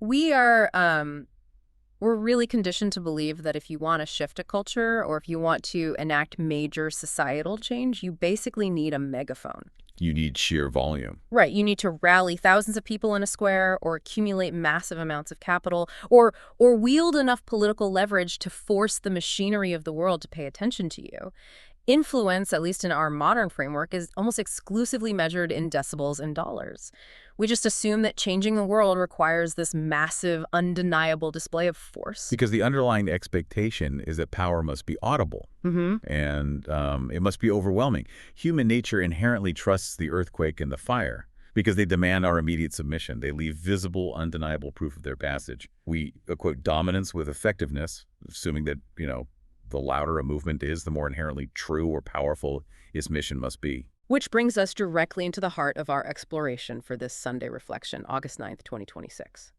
We are we're really conditioned to believe that if you want to shift a culture or if you want to enact major societal change, you basically need a megaphone. You need sheer volume. Right, you need to rally thousands of people in a square or accumulate massive amounts of capital or wield enough political leverage to force the machinery of the world to pay attention to you. Influence, at least in our modern framework, is almost exclusively measured in decibels and dollars. We just assume that changing the world requires this massive, undeniable display of force. Because the underlying expectation is that power must be audible Hmm. and it must be overwhelming. Human nature inherently trusts the earthquake and the fire because they demand our immediate submission. They leave visible, undeniable proof of their passage. We equate dominance with effectiveness, assuming that, the louder a movement is, the more inherently true or powerful its mission must be. Which brings us directly into the heart of our exploration for this Sunday reflection, August 9th, 2026.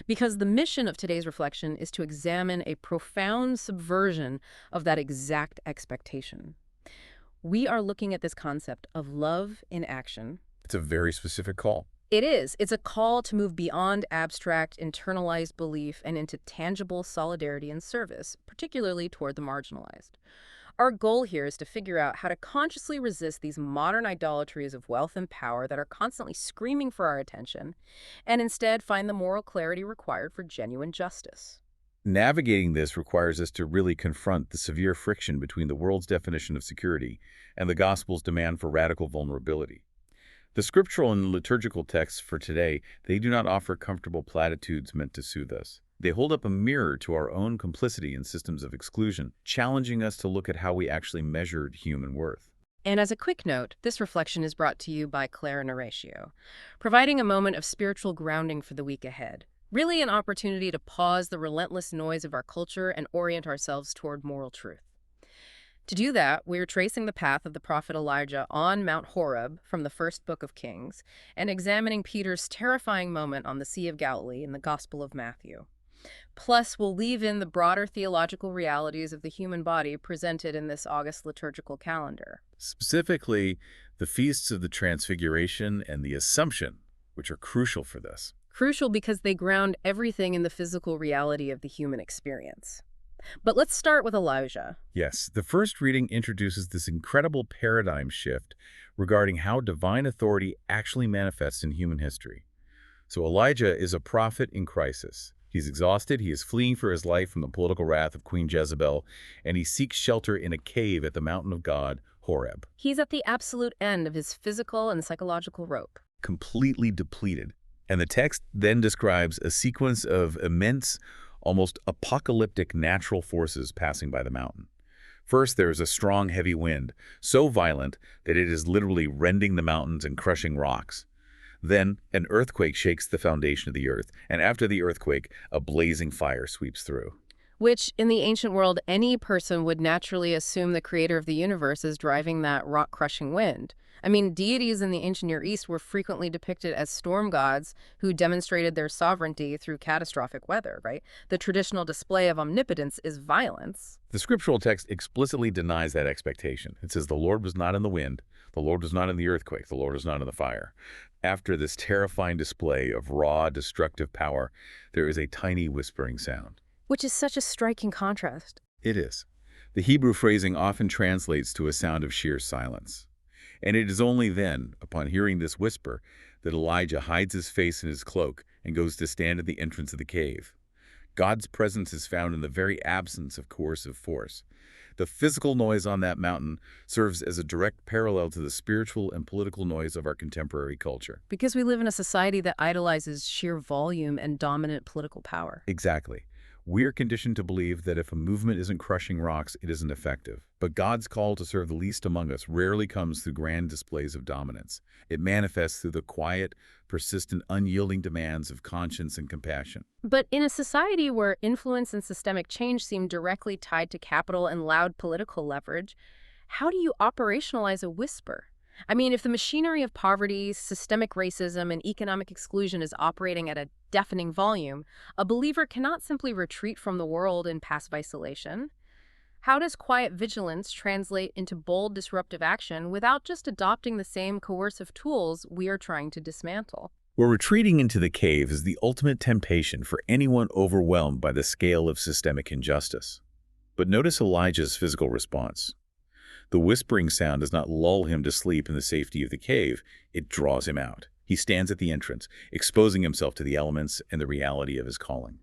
Because the mission of today's reflection is to examine a profound subversion of that exact expectation. We are looking at this concept of love in action. It's a very specific call. It is. It's a call to move beyond abstract, internalized belief and into tangible solidarity and service, particularly toward the marginalized. Our goal here is to figure out how to consciously resist these modern idolatries of wealth and power that are constantly screaming for our attention, and instead find the moral clarity required for genuine justice. Navigating this requires us to really confront the severe friction between the world's definition of security and the gospel's demand for radical vulnerability. The scriptural and liturgical texts for today, they do not offer comfortable platitudes meant to soothe us. They hold up a mirror to our own complicity in systems of exclusion, challenging us to look at how we actually measured human worth. And as a quick note, this reflection is brought to you by Claire and Horatio, providing a moment of spiritual grounding for the week ahead. Really an opportunity to pause the relentless noise of our culture and orient ourselves toward moral truth. To do that, we're tracing the path of the prophet Elijah on Mount Horeb from the first book of Kings and examining Peter's terrifying moment on the Sea of Galilee in the Gospel of Matthew. Plus, we'll weave in the broader theological realities of the human body presented in this August liturgical calendar. Specifically, the feasts of the Transfiguration and the Assumption, which are crucial for this. Crucial because they ground everything in the physical reality of the human experience. But let's start with Elijah. Yes, the first reading introduces this incredible paradigm shift regarding how divine authority actually manifests in human history. So Elijah is a prophet in crisis. He's exhausted, he is fleeing for his life from the political wrath of Queen Jezebel, and he seeks shelter in a cave at the mountain of God, Horeb. He's at the absolute end of his physical and psychological rope. Completely depleted. And the text then describes a sequence of immense, almost apocalyptic natural forces passing by the mountain. First, there is a strong, heavy wind, so violent that it is literally rending the mountains and crushing rocks. Then, an earthquake shakes the foundation of the earth, and after the earthquake, a blazing fire sweeps through. Which, in the ancient world, any person would naturally assume the creator of the universe is driving that rock-crushing wind. I mean, deities in the ancient Near East were frequently depicted as storm gods who demonstrated their sovereignty through catastrophic weather, right? The traditional display of omnipotence is violence. The scriptural text explicitly denies that expectation. It says the Lord was not in the wind, the Lord was not in the earthquake, the Lord was not in the fire. After this terrifying display of raw, destructive power, there is a tiny whispering sound. Which is such a striking contrast. It is. The Hebrew phrasing often translates to a sound of sheer silence. And it is only then, upon hearing this whisper, that Elijah hides his face in his cloak and goes to stand at the entrance of the cave. God's presence is found in the very absence of coercive force. The physical noise on that mountain serves as a direct parallel to the spiritual and political noise of our contemporary culture. Because we live in a society that idolizes sheer volume and dominant political power. Exactly. We are conditioned to believe that if a movement isn't crushing rocks, it isn't effective. But God's call to serve the least among us rarely comes through grand displays of dominance. It manifests through the quiet, persistent, unyielding demands of conscience and compassion. But in a society where influence and systemic change seem directly tied to capital and loud political leverage, how do you operationalize a whisper? I mean, if the machinery of poverty, systemic racism, and economic exclusion is operating at a deafening volume, a believer cannot simply retreat from the world in passive isolation. How does quiet vigilance translate into bold disruptive action without just adopting the same coercive tools we are trying to dismantle? Where retreating into the cave is the ultimate temptation for anyone overwhelmed by the scale of systemic injustice. But notice Elijah's physical response. The whispering sound does not lull him to sleep in the safety of the cave, it draws him out. He stands at the entrance, exposing himself to the elements and the reality of his calling.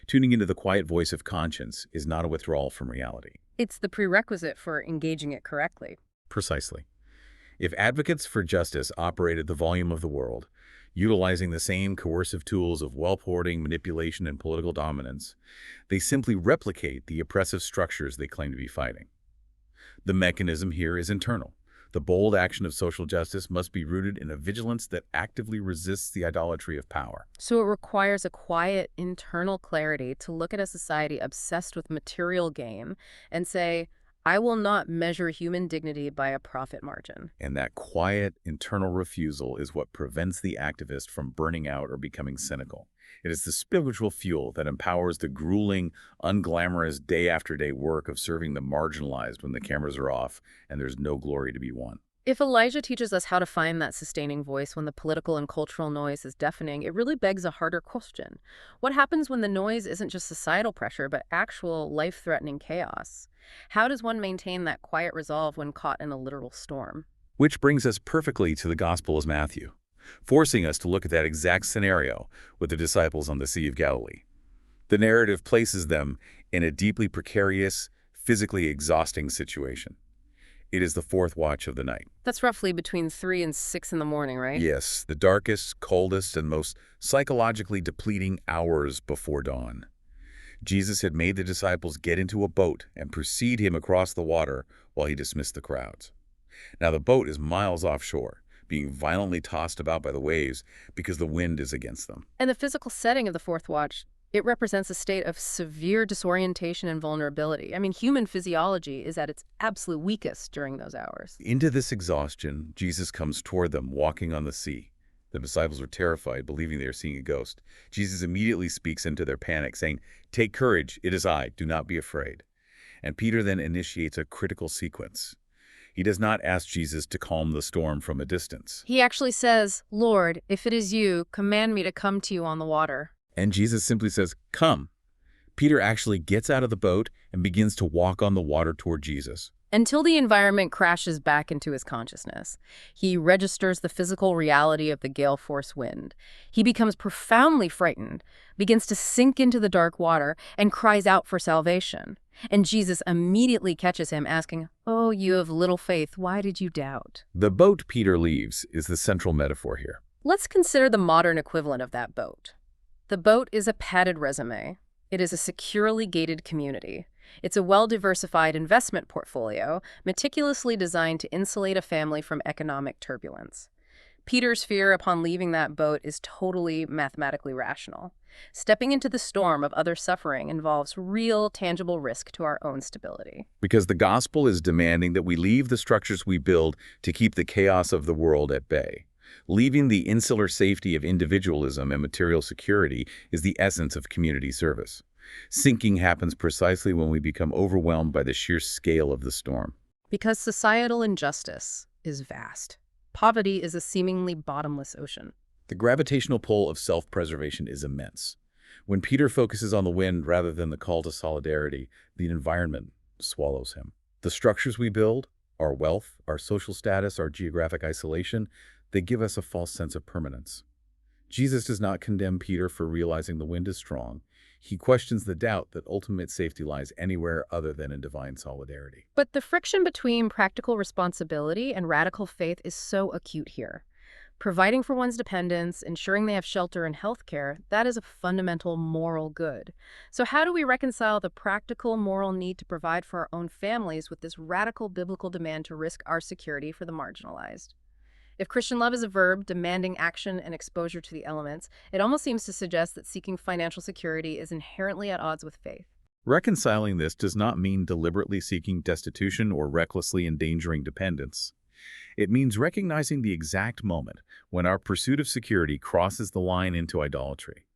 Tuning into the quiet voice of conscience is not a withdrawal from reality. It's the prerequisite for engaging it correctly. Precisely. If advocates for justice operated the volume of the world, utilizing the same coercive tools of wealth hoarding, manipulation, and political dominance, they simply replicate the oppressive structures they claim to be fighting. The mechanism here is internal. The bold action of social justice must be rooted in a vigilance that actively resists the idolatry of power. So it requires a quiet internal clarity to look at a society obsessed with material gain and say, I will not measure human dignity by a profit margin. And that quiet internal refusal is what prevents the activist from burning out or becoming cynical. It is the spiritual fuel that empowers the grueling, unglamorous day-after-day work of serving the marginalized when the cameras are off and there's no glory to be won. If Elijah teaches us how to find that sustaining voice when the political and cultural noise is deafening, it really begs a harder question. What happens when the noise isn't just societal pressure, but actual life-threatening chaos? How does one maintain that quiet resolve when caught in a literal storm? Which brings us perfectly to the Gospel of Matthew, forcing us to look at that exact scenario with the disciples on the Sea of Galilee. The narrative places them in a deeply precarious, physically exhausting situation. It is the fourth watch of the night. That's roughly between 3 and 6 in the morning, right? Yes, the darkest, coldest, and most psychologically depleting hours before dawn. Jesus had made the disciples get into a boat and precede him across the water while he dismissed the crowds. Now the boat is miles offshore, being violently tossed about by the waves because the wind is against them. And the physical setting of the fourth watch, it represents a state of severe disorientation and vulnerability. I mean, human physiology is at its absolute weakest during those hours. Into this exhaustion, Jesus comes toward them, walking on the sea. The disciples are terrified, believing they are seeing a ghost. Jesus immediately speaks into their panic, saying, "Take courage, it is I, do not be afraid." And Peter then initiates a critical sequence. He does not ask Jesus to calm the storm from a distance. He actually says, Lord, if it is you, command me to come to you on the water. And Jesus simply says, "Come." Peter actually gets out of the boat and begins to walk on the water toward Jesus. Until the environment crashes back into his consciousness. He registers the physical reality of the gale force wind. He becomes profoundly frightened, begins to sink into the dark water, and cries out for salvation. And Jesus immediately catches him, asking, "Oh, you of little faith, why did you doubt?" The boat Peter leaves is the central metaphor here. Let's consider the modern equivalent of that boat. The boat is a padded resume. It is a securely gated community. It's a well-diversified investment portfolio, meticulously designed to insulate a family from economic turbulence. Peter's fear upon leaving that boat is totally mathematically rational. Stepping into the storm of other suffering involves real, tangible risk to our own stability. Because the gospel is demanding that we leave the structures we build to keep the chaos of the world at bay. Leaving the insular safety of individualism and material security is the essence of community service. Sinking happens precisely when we become overwhelmed by the sheer scale of the storm. Because societal injustice is vast. Poverty is a seemingly bottomless ocean. The gravitational pull of self-preservation is immense. When Peter focuses on the wind rather than the call to solidarity, the environment swallows him. The structures we build, our wealth, our social status, our geographic isolation, they give us a false sense of permanence. Jesus does not condemn Peter for realizing the wind is strong. He questions the doubt that ultimate safety lies anywhere other than in divine solidarity. But the friction between practical responsibility and radical faith is so acute here. Providing for one's dependents, ensuring they have shelter and health care, that is a fundamental moral good. So how do we reconcile the practical moral need to provide for our own families with this radical biblical demand to risk our security for the marginalized? If Christian love is a verb demanding action and exposure to the elements, it almost seems to suggest that seeking financial security is inherently at odds with faith. Reconciling this does not mean deliberately seeking destitution or recklessly endangering dependence. It means recognizing the exact moment when our pursuit of security crosses the line into idolatry.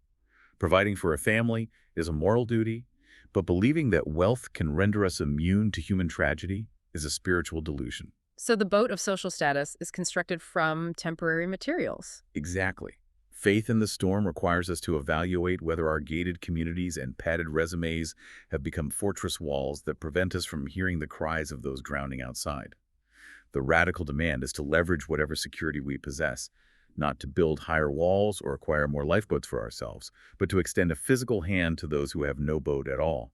Providing for a family is a moral duty, but believing that wealth can render us immune to human tragedy is a spiritual delusion. So the boat of social status is constructed from temporary materials. Exactly. Faith in the storm requires us to evaluate whether our gated communities and padded resumes have become fortress walls that prevent us from hearing the cries of those drowning outside. The radical demand is to leverage whatever security we possess, not to build higher walls or acquire more lifeboats for ourselves, but to extend a physical hand to those who have no boat at all.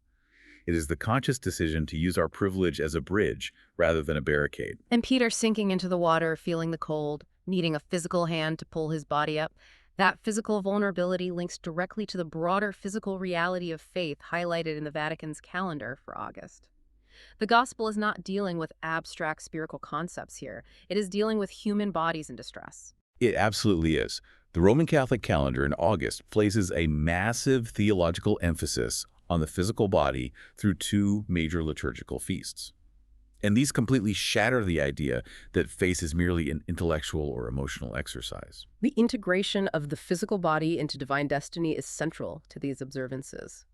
It is the conscious decision to use our privilege as a bridge rather than a barricade. And Peter sinking into the water, feeling the cold, needing a physical hand to pull his body up. That physical vulnerability links directly to the broader physical reality of faith highlighted in the Vatican's calendar for August. The gospel is not dealing with abstract spiritual concepts here. It is dealing with human bodies in distress. It absolutely is. The Roman Catholic calendar in August places a massive theological emphasis on the physical body through two major liturgical feasts. And these completely shatter the idea that faith is merely an intellectual or emotional exercise. The integration of the physical body into divine destiny is central to these observances.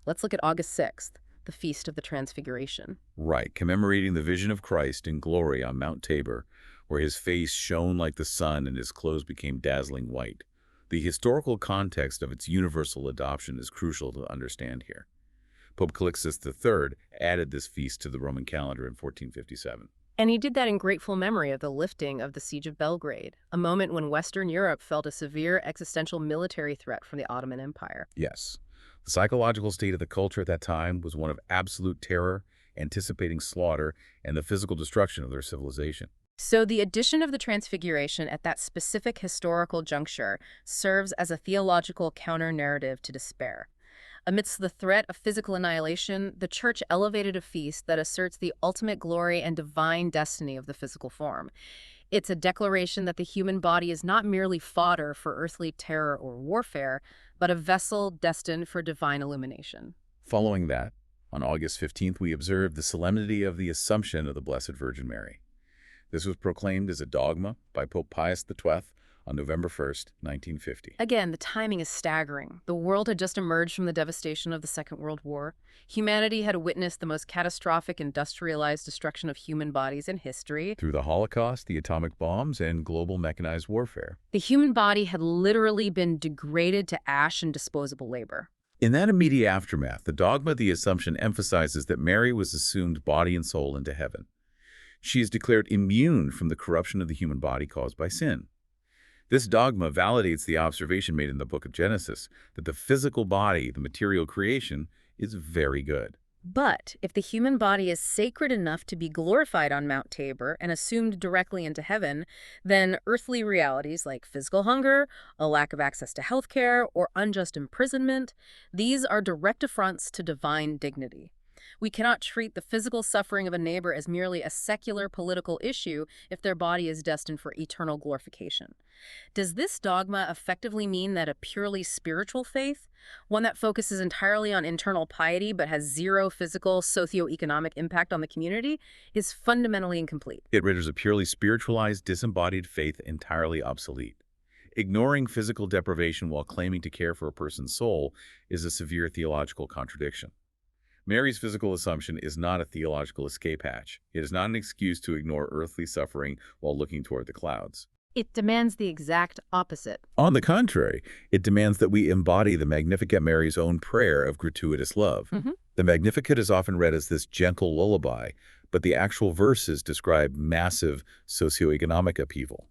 Let's look at August 6th, the Feast of the Transfiguration. Right, commemorating the vision of Christ in glory on Mount Tabor, where his face shone like the sun and his clothes became dazzling white. The historical context of its universal adoption is crucial to understand here. Pope Calixtus III added this feast to the Roman calendar in 1457. And he did that in grateful memory of the lifting of the Siege of Belgrade, a moment when Western Europe felt a severe existential military threat from the Ottoman Empire. Yes, the psychological state of the culture at that time was one of absolute terror, anticipating slaughter, and the physical destruction of their civilization. So the addition of the Transfiguration at that specific historical juncture serves as a theological counter-narrative to despair. Amidst the threat of physical annihilation, the Church elevated a feast that asserts the ultimate glory and divine destiny of the physical form. It's a declaration that the human body is not merely fodder for earthly terror or warfare, but a vessel destined for divine illumination. Following that, on August 15th, we observed the solemnity of the Assumption of the Blessed Virgin Mary. This was proclaimed as a dogma by Pope Pius XII on November 1st, 1950. Again, the timing is staggering. The world had just emerged from the devastation of the Second World War. Humanity had witnessed the most catastrophic industrialized destruction of human bodies in history. Through the Holocaust, the atomic bombs, and global mechanized warfare. The human body had literally been degraded to ash and disposable labor. In that immediate aftermath, the dogma of the Assumption emphasizes that Mary was assumed body and soul into heaven. She is declared immune from the corruption of the human body caused by sin. This dogma validates the observation made in the book of Genesis that the physical body, the material creation, is very good. But if the human body is sacred enough to be glorified on Mount Tabor and assumed directly into heaven, then earthly realities like physical hunger, a lack of access to healthcare, or unjust imprisonment, these are direct affronts to divine dignity. We cannot treat the physical suffering of a neighbor as merely a secular political issue if their body is destined for eternal glorification. Does this dogma effectively mean that a purely spiritual faith, one that focuses entirely on internal piety but has zero physical, socioeconomic impact on the community, is fundamentally incomplete? It renders a purely spiritualized, disembodied faith entirely obsolete. Ignoring physical deprivation while claiming to care for a person's soul is a severe theological contradiction. Mary's physical assumption is not a theological escape hatch. It is not an excuse to ignore earthly suffering while looking toward the clouds. It demands the exact opposite. On the contrary, it demands that we embody the Magnificat Mary's own prayer of gratuitous love. The Magnificat is often read as this gentle lullaby, but the actual verses describe massive socioeconomic upheaval.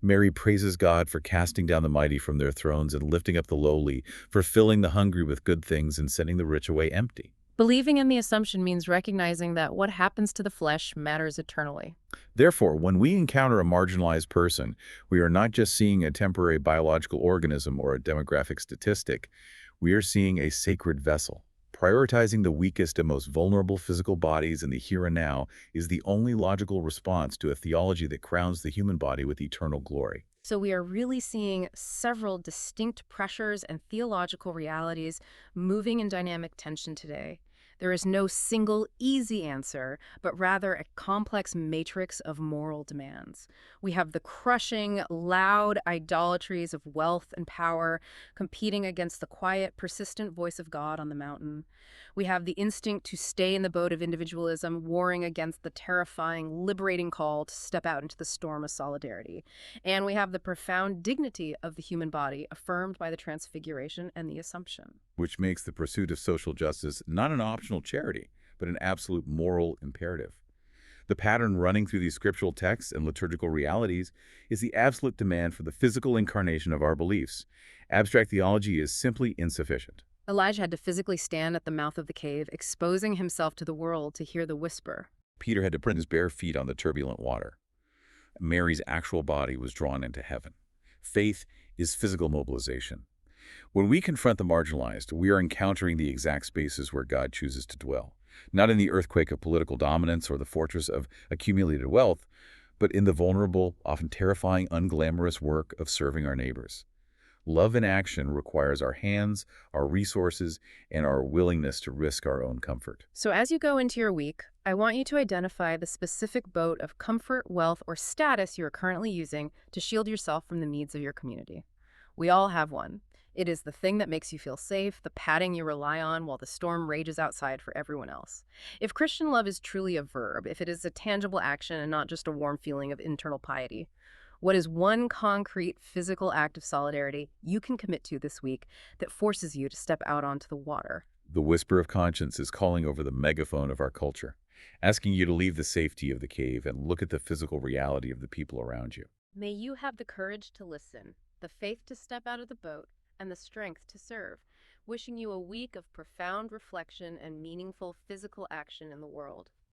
Mary praises God for casting down the mighty from their thrones and lifting up the lowly, for filling the hungry with good things and sending the rich away empty. Believing in the Assumption means recognizing that what happens to the flesh matters eternally. Therefore, when we encounter a marginalized person, we are not just seeing a temporary biological organism or a demographic statistic. We are seeing a sacred vessel. Prioritizing the weakest and most vulnerable physical bodies in the here and now is the only logical response to a theology that crowns the human body with eternal glory. So we are really seeing several distinct pressures and theological realities moving in dynamic tension today. There is no single easy answer, but rather a complex matrix of moral demands. We have the crushing, loud idolatries of wealth and power competing against the quiet, persistent voice of God on the mountain. We have the instinct to stay in the boat of individualism, warring against the terrifying, liberating call to step out into the storm of solidarity. And we have the profound dignity of the human body, affirmed by the Transfiguration and the Assumption. which makes the pursuit of social justice not an optional charity, but an absolute moral imperative. The pattern running through these scriptural texts and liturgical realities is the absolute demand for the physical incarnation of our beliefs. Abstract theology is simply insufficient. Elijah had to physically stand at the mouth of the cave, exposing himself to the world to hear the whisper. Peter had to put his bare feet on the turbulent water. Mary's actual body was drawn into heaven. Faith is physical mobilization. When we confront the marginalized, we are encountering the exact spaces where God chooses to dwell, not in the earthquake of political dominance or the fortress of accumulated wealth, but in the vulnerable, often terrifying, unglamorous work of serving our neighbors. Love in action requires our hands, our resources, and our willingness to risk our own comfort. So as you go into your week, I want you to identify the specific boat of comfort, wealth, or status you are currently using to shield yourself from the needs of your community. We all have one. It is the thing that makes you feel safe, the padding you rely on while the storm rages outside for everyone else. If Christian love is truly a verb, if it is a tangible action and not just a warm feeling of internal piety, what is one concrete physical act of solidarity you can commit to this week that forces you to step out onto the water? The whisper of conscience is calling over the megaphone of our culture, asking you to leave the safety of the cave and look at the physical reality of the people around you. May you have the courage to listen, the faith to step out of the boat, and the strength to serve. Wishing you a week of profound reflection and meaningful physical action in the world.